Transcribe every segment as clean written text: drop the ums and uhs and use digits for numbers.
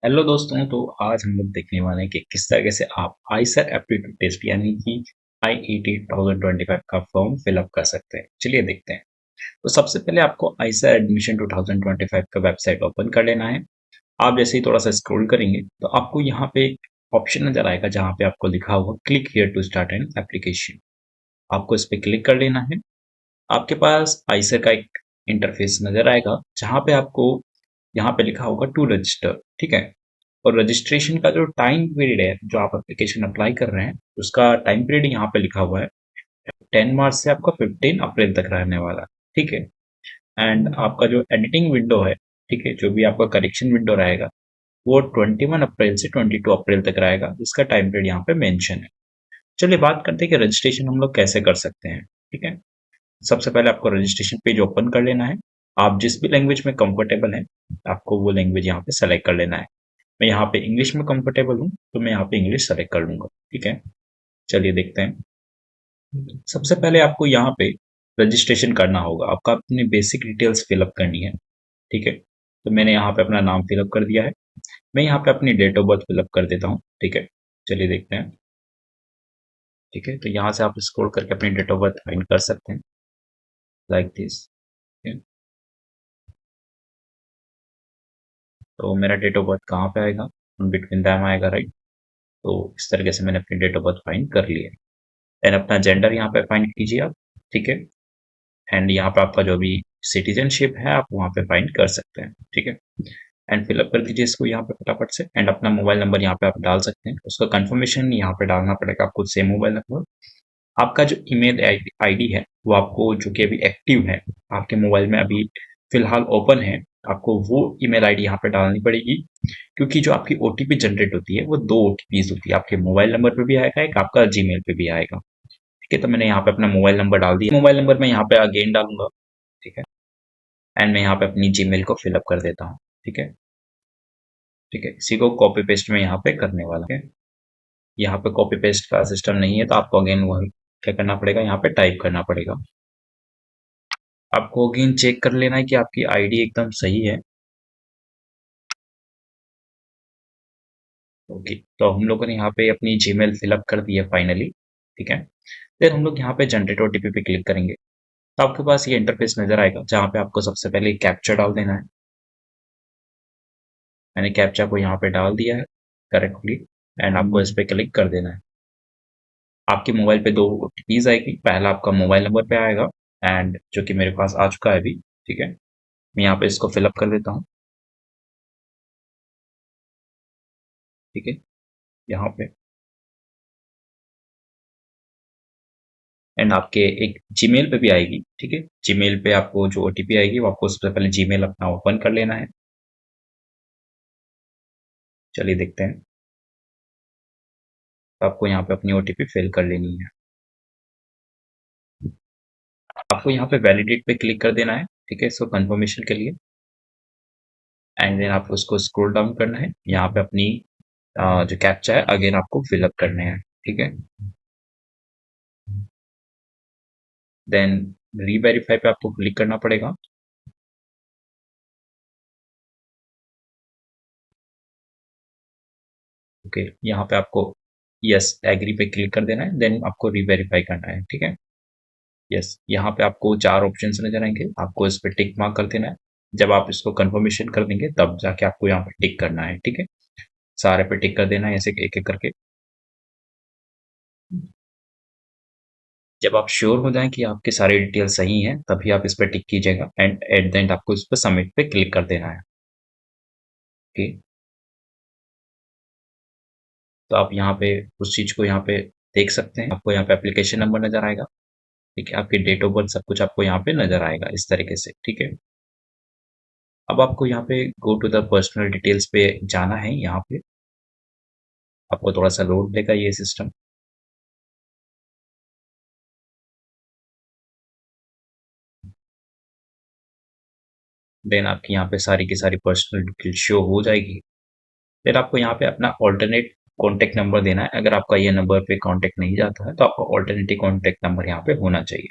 Hello दोस्तों। तो आज हम लोग देखने वाले हैं कि किस तरीके से आप आईसर एप्टीट्यूड टेस्ट यानी कि आईईटी 2025 का फॉर्म फिलअप कर सकते हैं। चलिए देखते हैं। तो सबसे पहले आपको आईसर एडमिशन 2025 का वेबसाइट ओपन कर लेना है। आप जैसे ही थोड़ा सा स्क्रॉल करेंगे तो आपको यहाँ पे एक ऑप्शन नजर आएगा जहाँ पे आपको लिखा होगा click here to start an application. आपको इस पे क्लिक कर लेना है। आपके पास आईसर का एक इंटरफेस नजर आएगा जहाँ पे आपको यहाँ पे लिखा होगा टू रजिस्टर। ठीक है। और रजिस्ट्रेशन का जो टाइम पीरियड है, जो आप एप्लीकेशन अप्लाई कर रहे हैं, उसका टाइम पीरियड यहाँ पे लिखा हुआ है 10 मार्च से आपका 15 अप्रैल तक रहने वाला है। ठीक है। एंड आपका जो एडिटिंग विंडो है, ठीक है, जो भी आपका करेक्शन विंडो रहेगा वो 21 अप्रैल से 22 अप्रैल तक रहेगा, जिसका टाइम पीरियड यहाँ पे मेंशन है। चलिए बात करते हैं कि रजिस्ट्रेशन हम लोग कैसे कर सकते हैं। ठीक है। सबसे पहले आपको रजिस्ट्रेशन पेज ओपन कर लेना है। आप जिस भी लैंग्वेज में कंफर्टेबल हैं आपको वो लैंग्वेज यहाँ पे सेलेक्ट कर लेना है। मैं यहाँ पे इंग्लिश में कंफर्टेबल हूँ तो मैं यहाँ पे इंग्लिश सेलेक्ट कर लूंगा। ठीक है। चलिए देखते हैं। सबसे पहले आपको यहाँ पे रजिस्ट्रेशन करना होगा। आपका अपनी बेसिक डिटेल्स फिलअप करनी है। ठीक है। तो मैंने यहाँ पे अपना नाम फिलअप कर दिया है। मैं यहाँ पे अपनी डेट ऑफ बर्थ फिलअप कर देता हूँ। ठीक है। चलिए देखते हैं। ठीक है। तो यहाँ से आप स्क्रॉल करके अपनी डेट ऑफ बर्थ फाइंड कर सकते हैं, लाइक दिस। तो मेरा डेट ऑफ बर्थ कहाँ पे आएगा, बिटवीन दैम आएगा, राइट। तो इस तरीके से मैंने अपनी डेट ऑफ बर्थ फाइंड कर लिया है। देन अपना जेंडर यहाँ पे फाइंड कीजिए आप। ठीक है। एंड यहाँ पे आपका जो भी सिटीजनशिप है आप वहाँ पे फाइंड कर सकते हैं। ठीक है। एंड फिलअप कर दीजिए इसको यहाँ पे फटाफट से। एंड अपना मोबाइल नंबर यहाँ पे आप डाल सकते हैं। उसका कंफर्मेशन यहाँ पे डालना पड़ेगा आपको, सेम मोबाइल नंबर। आपका जो ईमेल आईडी है वो आपको, जो कि अभी एक्टिव है आपके मोबाइल में, अभी फिलहाल ओपन है, आपको वो ईमेल आईडी यहाँ पे डालनी पड़ेगी। क्योंकि जो आपकी ओटीपी जनरेट होती है वो दो ओटीपीज होती है, आपके मोबाइल नंबर पे भी आएगा, एक आपका जीमेल पे भी आएगा। ठीक है। तो मैंने यहाँ पे अपना मोबाइल नंबर डाल दिया। मोबाइल नंबर मैं यहाँ पे अगेन डालूंगा। ठीक है। एंड मैं यहाँ पे अपनी जीमेल को फिलअप कर देता हूँ। ठीक है। ठीक है। इसी को कॉपी पेस्ट में यहाँ पे करने वाला है। यहाँ पे कॉपी पेस्ट का सिस्टम नहीं है तो आपको अगेन वही क्या करना पड़ेगा, यहाँ पे टाइप करना पड़ेगा। आपको अगेन चेक कर लेना है कि आपकी आईडी एकदम सही है। ओके। तो हम लोगों ने यहाँ पे अपनी जीमेल फिलअप कर दी है फाइनली। ठीक है। फिर हम लोग यहाँ पे जनरेट ओटीपी पे क्लिक करेंगे तो आपके पास ये इंटरफेस नजर आएगा जहाँ पे आपको सबसे पहले कैप्चा डाल देना है। मैंने कैप्चा को यहाँ पे डाल दिया है करेक्टली। एंड आपको इस पे क्लिक कर देना है। आपके मोबाइल पे दो ओटीपीज आएगी। पहला आपका मोबाइल नंबर पे आएगा, एंड जो कि मेरे पास आ चुका है अभी। ठीक है। मैं यहाँ पे इसको फिलअप कर देता हूँ। ठीक है। यहाँ पे एंड आपके एक जीमेल पे भी आएगी। ठीक है। जीमेल पे आपको जो ओटीपी आएगी वो आपको सबसे पहले जीमेल अपना ओपन कर लेना है। चलिए देखते हैं। तो आपको यहाँ पे अपनी ओटीपी फिल कर लेनी है। आपको यहाँ पे वैलिडेट पे क्लिक कर देना है। ठीक है। इसको कंफर्मेशन के लिए। एंड देन आपको उसको स्क्रॉल डाउन करना है। यहाँ पे अपनी जो कैप्चा है अगेन आपको फिलअप करने हैं। ठीक है। देन रीवेरीफाई पे आपको क्लिक करना पड़ेगा। ओके। यहाँ पे आपको यस एग्री पे क्लिक कर देना है। देन आपको रीवेरीफाई करना है। ठीक है। यस। यहाँ पे आपको चार ऑप्शंस नजर आएंगे, आपको इस पे टिक मार्क कर देना है। जब आप इसको कंफर्मेशन कर देंगे तब जाके आपको यहाँ पे टिक करना है। ठीक है। सारे पे टिक कर देना है ऐसे एक एक करके। जब आप श्योर हो जाएं कि आपके सारे डिटेल सही हैं तभी आप इस पे टिक कीजिएगा। एंड एट द एंड आपको इस पे सबमिट पे क्लिक कर देना है। ओके। तो आप यहाँ पे उस चीज को यहाँ पे देख सकते हैं। आपको यहाँ पे एप्लीकेशन नंबर नजर आएगा। ठीक है। आपकी डेट ऑफ बर्थ सब कुछ आपको यहाँ पे नजर आएगा इस तरीके से। ठीक है। अब आपको यहाँ पे go to the personal details पे जाना है। यहाँ पे आपको थोड़ा सा लोड देगा ये सिस्टम। देन आपकी यहाँ पे सारी की सारी पर्सनल डिटेल शो हो जाएगी। फिर आपको यहाँ पे अपना ऑल्टरनेट कॉन्टेक्ट नंबर देना है। अगर आपका ये नंबर पे कॉन्टेक्ट नहीं जाता है तो आपका ऑल्टरनेटिव कॉन्टेक्ट नंबर यहाँ पे होना चाहिए।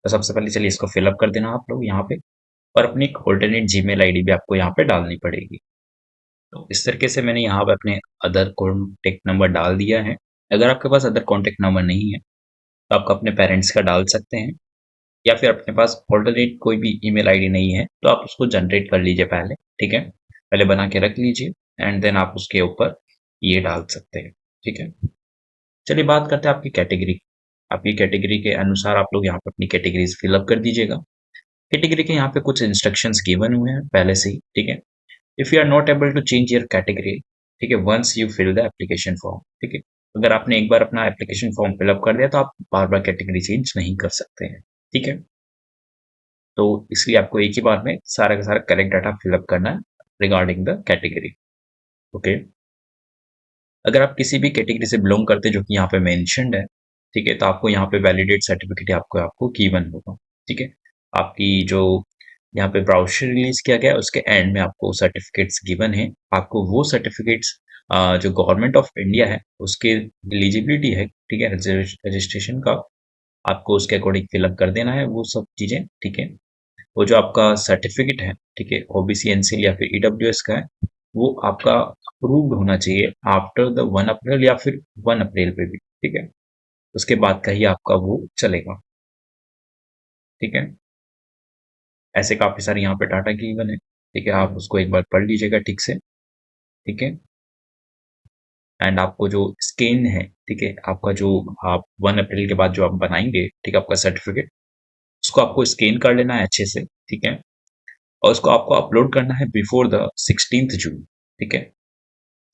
तो सबसे पहले चलिए इसको फिलअप कर देना आप लोग यहाँ पे। और अपनी ऑल्टरनेट जीमेल आईडी भी आपको यहाँ पे डालनी पड़ेगी। तो इस तरीके से मैंने यहाँ पे अपने अदर कॉन्टैक्ट नंबर डाल दिया है। अगर आपके पास अदर कॉन्टैक्ट नंबर नहीं है, तो आप अपने पेरेंट्स का डाल सकते हैं, या फिर अपने पास ऑल्टरनेट कोई भी ईमेल आईडी नहीं है, तो आप उसको जनरेट कर लीजिए पहले, ठीक है? पहले बना के रख लीजिए एंड देन आप उसके ऊपर ये डाल सकते हैं, ठीक है? चलिए बात करते हैं आपकी कैटेगरी। आपकी कैटेगरी के अनुसार आप लोग यहाँ पे अपनी कैटेगरीज़ फिल अप कर दीजिएगा। कैटेगरी के यहाँ पे कुछ इंस्ट्रक्शंस गिवन हुए हैं पहले से ही, ठीक है? If you are not able to change your category, ठीक है, once you fill the application form, ठीक है, अगर आपने एक बार अपना एप्लीकेशन फॉर्म फिलअप कर दिया तो आप बार बार कैटेगरी चेंज नहीं कर सकते हैं, ठीक है? तो इसलिए आपको एक ही बार में सारा का सारा करेक्ट डाटा फिलअप करना है रिगार्डिंग द कैटेगरी। ओके, अगर आप किसी भी कैटेगरी से बिलोंग करते हैं जो कि यहाँ पे मेंशन्ड है, ठीक है, तो आपको यहाँ पे वैलिडेट सर्टिफिकेट आपको आपको गिवन होगा, ठीक है? आपकी जो यहाँ पे ब्राउचर रिलीज किया गया है उसके एंड में आपको सर्टिफिकेट्स गिवन है। आपको वो सर्टिफिकेट्स जो गवर्नमेंट ऑफ इंडिया है उसके एलिजिबिलिटी है, ठीक है, रजिस्ट्रेशन का, आपको उसके अकॉर्डिंग फिलअप कर देना है वो सब चीजें, ठीक है? वो जो आपका सर्टिफिकेट है, ठीक है, ओबीसी एनसीएल या फिर ईडब्ल्यूएस का है, वो आपका अप्रूव्ड होना चाहिए आफ्टर द 1 अप्रैल या फिर 1 अप्रैल पे भी, ठीक है? उसके बाद का ही आपका वो चलेगा, ठीक है? ऐसे काफी सारे यहाँ पे डाटा गिवन है, ठीक है, आप उसको एक बार पढ़ लीजिएगा ठीक से, ठीक है? एंड आपको जो स्कैन है, ठीक है, आपका जो आप 1 अप्रैल के बाद जो आप बनाएंगे, ठीक है, आपका सर्टिफिकेट, उसको आपको स्कैन कर लेना है अच्छे से, ठीक है? और उसको आपको अपलोड करना है बिफोर द 16 जून, ठीक है?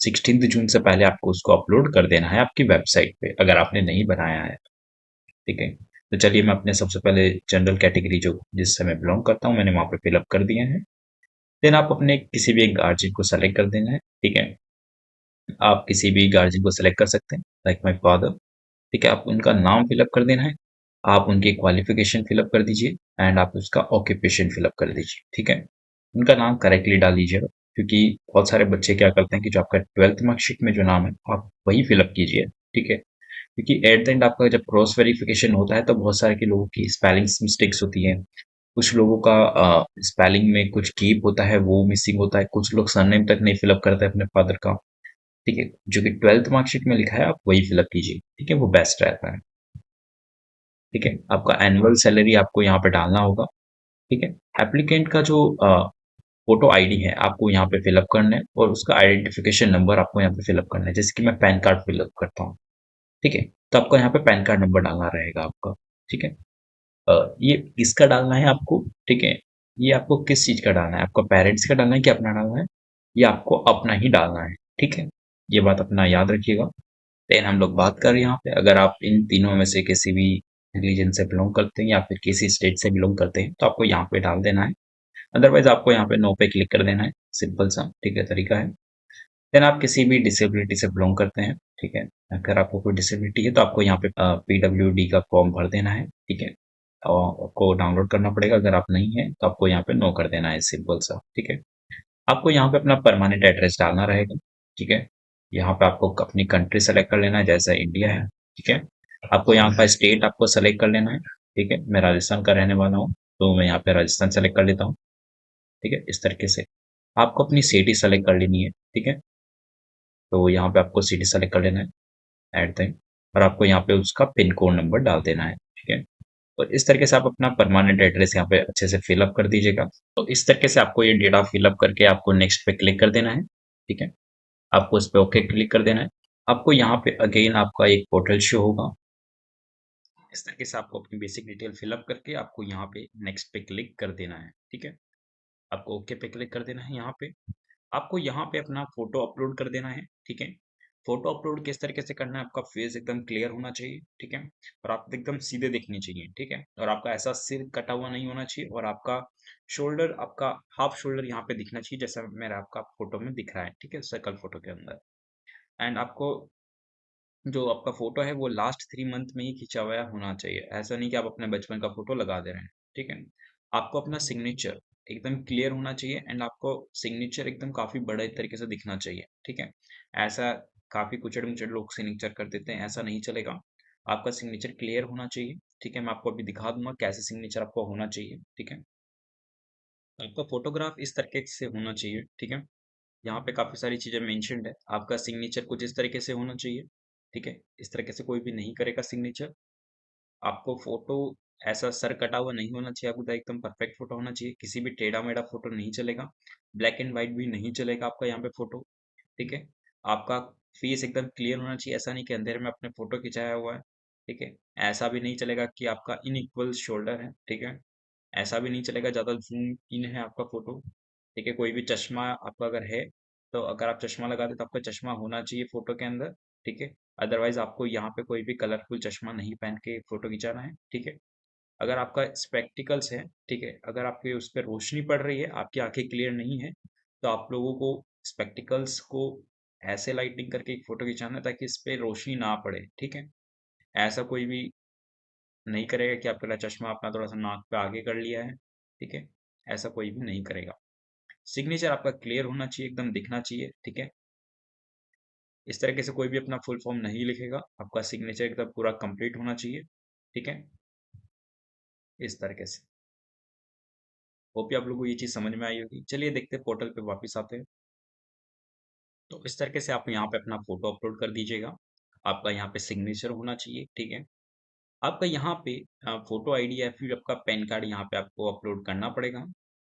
16 जून से पहले आपको उसको अपलोड कर देना है आपकी वेबसाइट पे, अगर आपने नहीं बनाया है, ठीक है? तो चलिए मैं अपने सबसे पहले जनरल कैटेगरी जो जिससे मैं बिलोंग करता हूँ मैंने वहाँ पे फिलअप कर दिया है। देन आप अपने किसी भी एक गार्जियन को सेलेक्ट कर देना है, ठीक है? आप किसी भी गार्जियन को सेलेक्ट कर सकते हैं, लाइक माई फादर, ठीक है? आप उनका नाम फिलअप कर देना है, आप उनकी क्वालिफिकेशन फिलअप कर दीजिए एंड आप उसका ऑक्यूपेशन फिलअप कर दीजिए, ठीक है? उनका नाम करेक्टली डाल दीजिएगा, क्योंकि बहुत सारे बच्चे क्या करते हैं कि जो आपका 12th मार्कशीट में जो नाम है आप वही फिलअप कीजिए, ठीक है? क्योंकि एट द एंड आपका जब क्रॉस वेरिफिकेशन होता है तो बहुत सारे के लोगों की स्पेलिंग मिस्टेक्स होती हैं, कुछ लोगों का स्पेलिंग में कुछ कीप होता है वो मिसिंग होता है, कुछ लोग सरनेम तक नहीं फिलअप करते अपने फादर का, ठीक है? जो कि 12th मार्कशीट में लिखा है आप वही फिलअप कीजिए, ठीक है? वो बेस्ट रहता है, ठीक है? आपका एनुअल सैलरी आपको यहाँ पे डालना होगा, ठीक है? एप्लीकेंट का जो फोटो आईडी है आपको यहाँ पे फिलअप करना है और उसका आइडेंटिफिकेशन नंबर आपको यहाँ पे फिलअप करना है, जैसे कि मैं पैन कार्ड फिलअप करता हूँ, ठीक है? तो आपको यहाँ पे पैन कार्ड नंबर डालना रहेगा आपका, ठीक है? ये किसका डालना है आपको, ठीक है? ये आपको किस चीज का डालना है, आपका पेरेंट्स का डालना है कि अपना डालना है, या आपको अपना ही डालना है, ठीक है? ये बात अपना याद रखिएगा। देन हम लोग बात कर रहे हैं यहाँ पे, अगर आप इन तीनों में से किसी भी रिलीजन से बिलोंग करते हैं या फिर किसी स्टेट से बिलोंग करते हैं तो आपको यहाँ पे डाल देना है, अदरवाइज आपको यहाँ पे नो पे क्लिक कर देना है, सिंपल सा, ठीक है, तरीका है। देन आप किसी भी डिसेबिलिटी से बिलोंग करते हैं, ठीक है, अगर आपको कोई डिसेबिलिटी है तो आपको यहाँ पे पीडब्ल्यूडी का फॉर्म भर देना है, ठीक है, और आपको डाउनलोड करना पड़ेगा, अगर आप नहीं है तो आपको यहाँ पे नो कर देना है, सिंपल सा, ठीक है। आपको यहाँ पे अपना परमानेंट एड्रेस डालना रहेगा, ठीक है। यहाँ पे आपको अपनी कंट्री सेलेक्ट कर लेना है, जैसा इंडिया है, ठीक है। आपको यहाँ का स्टेट आपको सेलेक्ट कर लेना है, ठीक है, मैं राजस्थान का रहने वाला हूँ तो मैं यहाँ पे राजस्थान सेलेक्ट कर लेता हूँ, ठीक है, इस तरीके से आपको अपनी सिटी सेलेक्ट कर लेनी है, ठीक है। तो यहाँ पे आपको सिटी सेलेक्ट कर लेना है एट द, और आपको यहाँ पे उसका पिन कोड नंबर डाल देना है, ठीक है। और इस तरीके से आप अपना परमानेंट एड्रेस यहाँ पे अच्छे से फिल अप कर दीजिएगा। तो इस तरीके से आपको ये डेटा फिल अप करके आपको नेक्स्ट पे क्लिक कर देना है, ठीक है। आपको इस पे ओके क्लिक कर देना है। आपको यहाँ पे अगेन आपका एक पोर्टल शो होगा। इस तरीके से आपको अपनी बेसिक डिटेल फिल अप करके आपको यहाँ पे नेक्स्ट पे क्लिक कर देना है, ठीक है। आपको ओके पे क्लिक कर देना है। यहाँ पे आपको यहाँ पे अपना फोटो अपलोड कर देना है, ठीक है। फोटो अपलोड किस तरीके से करना है, आपका फेस एकदम क्लियर होना चाहिए, ठीक है, और आप एकदम सीधे दिखने चाहिए, ठीक है, और आपका ऐसा सिर कटा हुआ नहीं होना चाहिए, और आपका शोल्डर, आपका हाफ शोल्डर यहाँ पे दिखना चाहिए, जैसा मेरा आपका फोटो में दिख रहा है, ठीक है, सर्कल फोटो के अंदर। एंड आपको जो आपका फोटो है वो लास्ट 3 मंथ में ही खींचा हुआ होना चाहिए, ऐसा नहीं कि आप अपने बचपन का फोटो लगा दे रहे हैं, ठीक है। आपको अपना सिग्नेचर एकदम क्लियर होना चाहिए एंड आपको सिग्नेचर एकदम काफी बड़े तरीके से दिखना चाहिए, ठीक है। ऐसा काफी कुचड़ मुचड़ लोग सिग्नेचर कर देते हैं, ऐसा नहीं चलेगा। आपका सिग्नेचर क्लियर होना चाहिए, ठीक है, मैं आपको अभी दिखा दूंगा कैसे सिग्नेचर आपको होना चाहिए, ठीक है। आपका फोटोग्राफ इस तरीके से होना चाहिए, ठीक है। यहाँ पे काफ़ी सारी चीज़ें मेंशन्ड है। आपका सिग्नेचर कुछ इस तरीके से होना चाहिए, ठीक है? इस तरीके से कोई भी नहीं करेगा सिग्नेचर। आपको फ़ोटो ऐसा सर कटा हुआ नहीं होना चाहिए, आपका एकदम परफेक्ट फ़ोटो होना चाहिए। किसी भी टेढ़ा-मेढ़ा फ़ोटो नहीं चलेगा, ब्लैक एंड व्हाइट भी नहीं चलेगा आपका यहाँ पे फ़ोटो, ठीक है? आपका फेस एकदम क्लियर होना चाहिए, ऐसा नहीं कि अंधेरे में आपने फ़ोटो खिंचाया हुआ है, ठीक है? ऐसा भी नहीं चलेगा कि आपका इनइक्वल शोल्डर है, ठीक है? ऐसा भी नहीं चलेगा ज़्यादा ज़ूम इन है आपका फ़ोटो, ठीक है? कोई भी चश्मा आपका अगर है, तो अगर आप चश्मा लगाते तो आपका चश्मा होना चाहिए फ़ोटो के अंदर, ठीक है? अदरवाइज़ आपको यहाँ पे कोई भी कलरफुल चश्मा नहीं पहन के फ़ोटो खिंचाना है, ठीक है? अगर आपका स्पेक्टिकल्स है, ठीक है? अगर आपके उस पे रोशनी पड़ रही है, आपकी आँखें क्लियर नहीं है, तो आप लोगों को स्पेक्टिकल्स को ऐसे लाइटिंग करके एक फ़ोटो खिंचाना है ताकि इस पे रोशनी ना पड़े, ठीक है? ऐसा कोई भी नहीं करेगा कि आपका चश्मा अपना थोड़ा-सा नाक पे आगे कर लिया है, ठीक है? ऐसा कोई भी नहीं करेगा। सिग्नेचर आपका क्लियर होना चाहिए, एकदम दिखना चाहिए, ठीक है? इस तरीके से कोई भी अपना फुल फॉर्म नहीं लिखेगा, आपका सिग्नेचर एकदम पूरा कंप्लीट होना चाहिए, ठीक है? इस तरीके से। होप कि आप लोगों को ये चीज़ समझ में आई होगी। चलिए देखते हैं पोर्टल पे वापस आते हैं। तो इस तरीके से आप यहाँ पे अपना फ़ोटो अपलोड कर दीजिएगा। आपका यहाँ पे सिग्नेचर होना चाहिए, ठीक है? आपका यहाँ पे फ़ोटो आईडी या फिर आपका पैन कार्ड यहाँ पे आपको अपलोड करना पड़ेगा,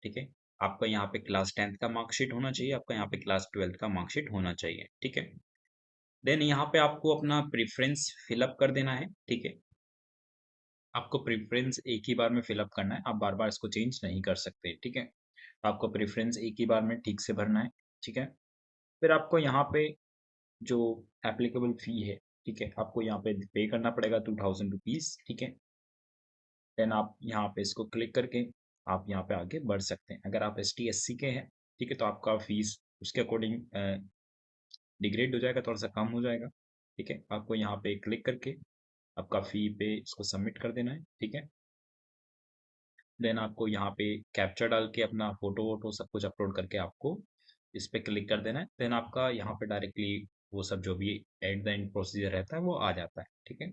ठीक है? आपका यहाँ पे क्लास 10th का मार्कशीट होना चाहिए, आपका यहाँ पे क्लास 12th का मार्कशीट होना चाहिए, ठीक है? देन यहाँ पे आपको अपना प्रेफ़रेंस फ़िल अप कर देना है, ठीक है? आपको प्रेफ़रेंस एक ही बार में फ़िल अप करना है, आप बार-बार इसको चेंज नहीं कर सकते, ठीक है? आपको प्रेफ़रेंस एक ही बार में ठीक से भरना है, ठीक है? फिर आपको यहाँ पे जो एप्लीकेबल फ़ी है, ठीक है? आपको यहाँ पे पे करना पड़ेगा ₹2000, ठीक है? देन आप यहाँ पे इसको क्लिक करके आप यहाँ पे आगे बढ़ सकते हैं। अगर आप एसटी, एससी के हैं, ठीक है? तो आपका फ़ीस उसके अकॉर्डिंग डिग्रेड हो जाएगा, थोड़ा-सा कम हो जाएगा, ठीक है? आपको यहाँ पे क्लिक करके आपका फ़ी पे इसको सबमिट कर देना है, ठीक है? देन आपको यहाँ पे कैप्चा डाल के अपना फ़ोटो-वोटो सब कुछ अपलोड करके आपको इस पे क्लिक कर देना है। देन आपका यहाँ पे डायरेक्टली वो सब जो भी एट द एंड प्रोसीजर रहता है वो आ जाता है, ठीक है?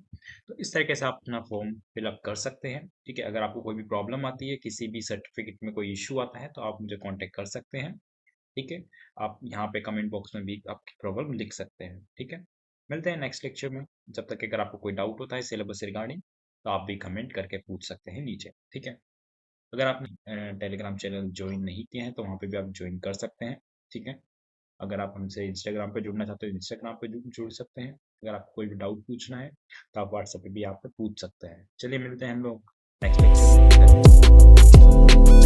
तो इस तरीके से आप अपना फॉर्म फिल अप कर सकते हैं, ठीक है? अगर आपको कोई भी प्रॉब्लम आती है, किसी भी सर्टिफिकेट में कोई इश्यू आता है, तो आप मुझे कॉन्टैक्ट कर सकते हैं, ठीक है? आप यहाँ पे कमेंट बॉक्स में भी आपकी प्रॉब्लम लिख सकते हैं, ठीक है? मिलते हैं नेक्स्ट लेक्चर में। जब तक अगर आपको कोई डाउट होता है सिलेबस से रिगार्डिंग, तो आप भी कमेंट करके पूछ सकते हैं नीचे, ठीक है? अगर आपने टेलीग्राम चैनल ज्वाइन नहीं किया है तो वहाँ पे भी आप ज्वाइन कर सकते हैं, ठीक है? अगर आप हमसे इंस्टाग्राम पे जुड़ना चाहते हो इंस्टाग्राम पे जुड़ सकते हैं। अगर आपको कोई भी डाउट पूछना है तो आप व्हाट्सएप पे भी यहाँ पे पूछ सकते हैं। चलिए मिलते हैं हम लोग नेक्स्ट लेक्चर में।